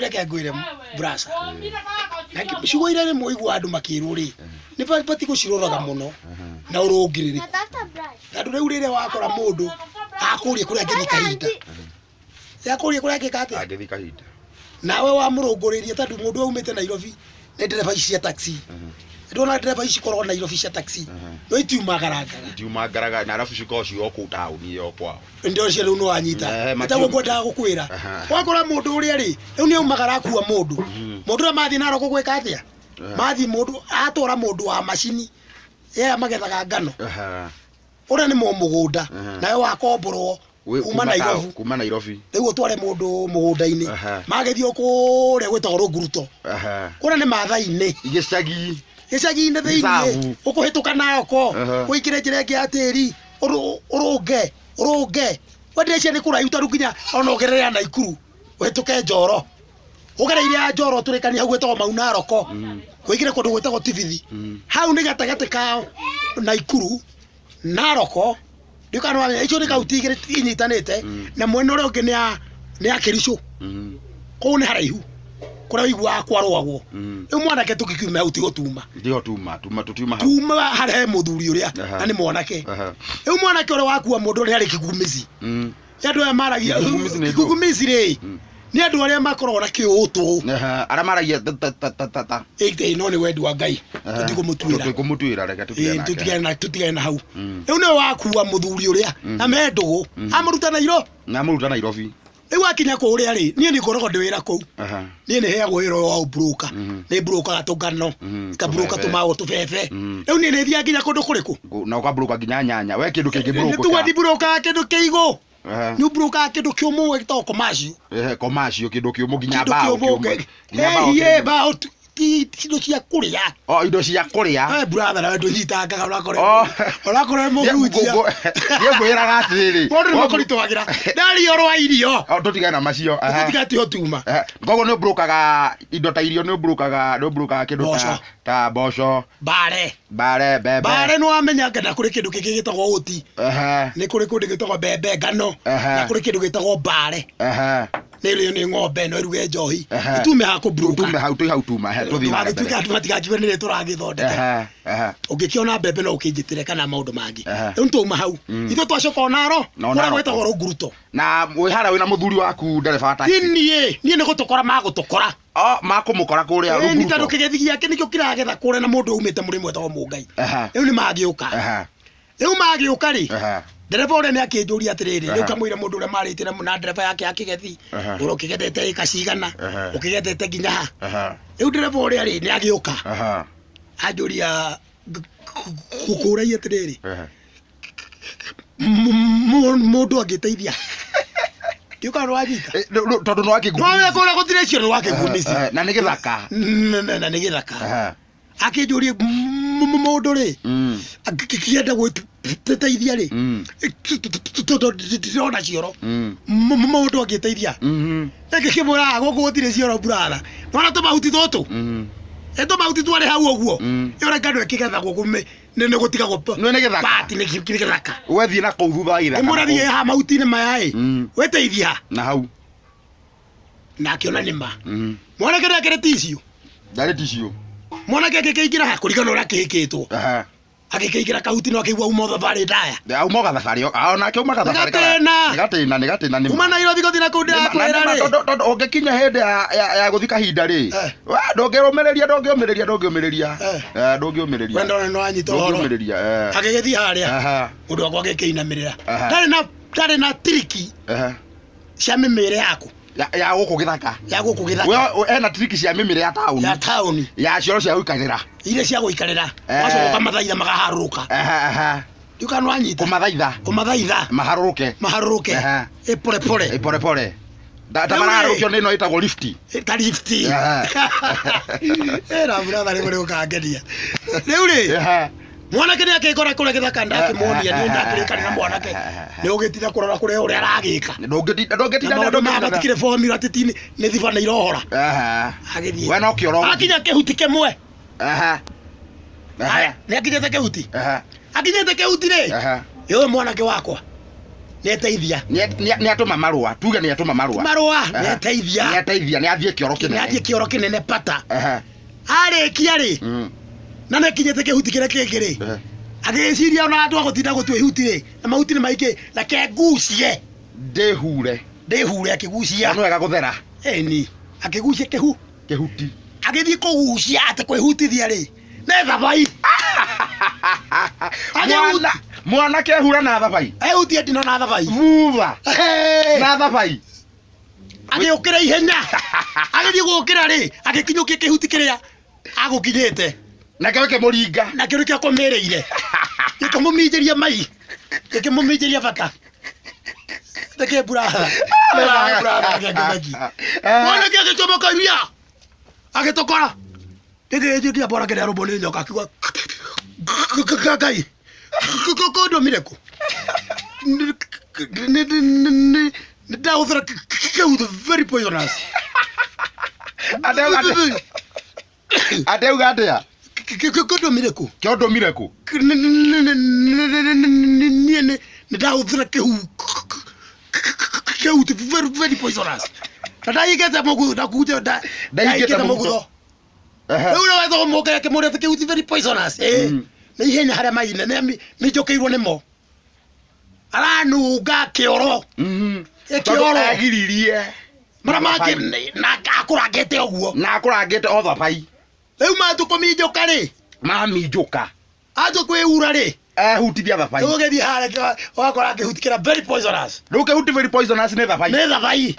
reke ngwire brasa na ciugo iria rimwe igua andu makirwo ri ni bati guciroraga muno na urungiriri andu riu riria wakora mundu akuria kuria ngithi kahinda yakuria kuria ngikate angithi kahinda nawe wa murunguriria tondu mundu aumite Nairobi ni ndereba cia taxi ndona ndereba ici korwo Nairobi cia taxi no itiumagaraga na arafu ciko cio ku town iyo kwao ndio cio no anyita ntago ngwenda gukwira wakora mundu uria ri riu ni umagara kuwa mundu mundu mathi naro gugwika atia mathi mundu atora mundu wa macini ye magethaga ngano ura ni mugunda nawe wakomborwo kuma Nairobi riu tware mundu mugunda-ini magethio kuria gwitagwo Runguruto kuna ni mathai-ini gicagi-ini thiini ukuhituka nako wikire njira ingi ya tiri urunge wendecia ni kuraiu taru nginya ona ugerere Naikuru uhituke Njoro ugereire ya Njoro turikani hau gwitagwo Mau Naroko wikire kundu gwitagwo Tibithi hau ni gatagati ka Naikuru Naroko ndikano icio ni kauti igire inyitanite na mwena uria ungi ni ya Kericho kou ni haraihu kuria wigua kwarwagwo riu mwanake tukikiuma hau tigo tuma ndio tuma hau tuma hare muthuri uria na ni mwanake riu mwanake uria wakua mundu ri ari kigumizi andu aya maragia kigumizi ri ni andu aria makorwo na kiutu ara maragia ite no ni wendi wa Ngai tutigumutuira reka tutigane na hau riu ni wakua muthuri uria na mendugu amuruta Nairobi riu akinya kuria ri nie ni ngoragwo ndiwira kou nie ni heagwo wira wa broker ni broker gatungano ka broker tumago tubebe riu nie ni thia nginya kundu kuriku na uka broker nginya nyanya we kindu kingi broker tu wadi broker kindu kiigo ni broker kindu kiumu gitagwo commercial kindu kiumu nginya bao indo cia kuria indo cia kuria brother na ndu nyitangaga urakore muhunjia ye ngwiraga atiriri mundu ni mukurituagira ndari orwa irio tutigana macio tutigati otuma ngogo ni brokaga indo ta irio ni brokaga kindu ta mboco bare bebe no amenya ngana kuri kindu kingi gitagwo uti ni kuri kundu gitagwo bebe ngano na kuri kindu gitagwo bare nirio ni ng'ombe no iruge njohi itume haku broka hau tuma tuthina matigakiwe nire turagithondeka ungikiona mbembe no ukinjitire kana maundu mangi riu tuma hau ithu twacoka naro kura gwetagwo Runguruto na wihara wina muthuri waku ndereba taxi nie ni gutukora magutukora makumukora kuria Runguruto ni tandu kigethi giake nikio kiragetha kuria na mundu umite muri mwetagwo Mungai riu ni magiuka ri ndereba uria ni akinjuria atiriri riu kamwire mundu uria maritire na ndereba yake ya kigethi ura ukigethete ikacigana ukigethete nginya riu ndereba uria ri ni agiuka anjuria gukuraia atiriri mundu angiteithia ndiuka rwanyita tondu no akigumizi no wekora gutire cio no akigumizi na ni githaka akinjuria mundu ri akikienda gwiteithia ri ndona cioro mundu angiteithia ngikimwira guku gutire cioro brother nona tumahuti tutu mahuti twari hau uguo yora ngano ikigethagwo gume nene gutigagwo pati ni githaka wethi na kou thutha ira murathie ha mahuti-ini maya weteithia na hau na akiona nima mwanake ndakire ticio ndari ticio mwanake akikiingira ha kurigana uria akihikitwo akikiingira kahuti no akigua uma thabari ndaya umoga thabari onake umaga thabari nigatina ni uma Nairobi guthina kuu ndakwira ri ungikinya hindi ya guthi kahinda ri ndungiumireria wenda no anyita horo agigethi haria mundu wakwa agikiinamirira ndari na triki cia mimire yaku ya guku githaka we ena triki cia mimire ya tauni ya cioro cia guikarira ile cia guikarira wacoka kamathaitha magaharuruka ndiuka no anyita kumathaitha maharuruke pole ndamararukio nino itagwo lifti era brother ni muri ukangenia riu ri mwanake ni akikora kure githaka ndakimuonia ni ndakirikana na mwanake ni ugitira kurora kure uria aragika ndongetinda matikire formula titini ni thibana irohora agithie we no kioro akinya kehuti kemwe ni akinyete kehuti ri yo mwanake wakwa Neteithia. Ni atuma marua. Tuge ni atuma marua. Marua neteithia. Neteithia ni athie kioro kinene. Ni athie kioro kinene pata. Are kiari. Na nekinyete kihuti kire kingiri. Agiciria ona andu agutinda gutue ihuti ri. Na mahuti ni maingi na kengucie. Ndehure akigucia. Anu ega guthera. Ni akigucia kihuti. Agithii kugucia ate kwihutithia ri. Ne thabai. Mwana ke hura na thabai. Ehutia ndino na thabai. Vuva. Na thabai. Agiukira ihenya. Agithii gukira ri. Agikinyukia kihuti kiria agukinyite. Na kyo ke muringa. Na kyo ke komereire. Gikamuminjiria mai. Gikamuminjiria bata. Ndeke brother. Brother ngegeki. Mwana ke gitomoka ria. Agitokora. Ndege bora kere robole nyoka kiwa. Kakai. Kodo mireko. That was very poisonous. Adeu gadea. Kodo mireko. Kodo mireko. That was very poisonous. Dai get mogu da kuja da. Dai get mogu. Ura wazo moga ke mora ke very poisonous. Na ihenya haria maine ne mijokeirwo nimo. Aranuga kioro. Kioro agiririe. Maramake na akurangete oguo. Na akurangete o thabai. Riu matukominjoka ri. Maminjoka. Ajo kweura ri. Hutithia thabai. Ugethi haria wakora ke hutikira very poisonous. Nduke huti very poisonous ne thabai. Ne thabai.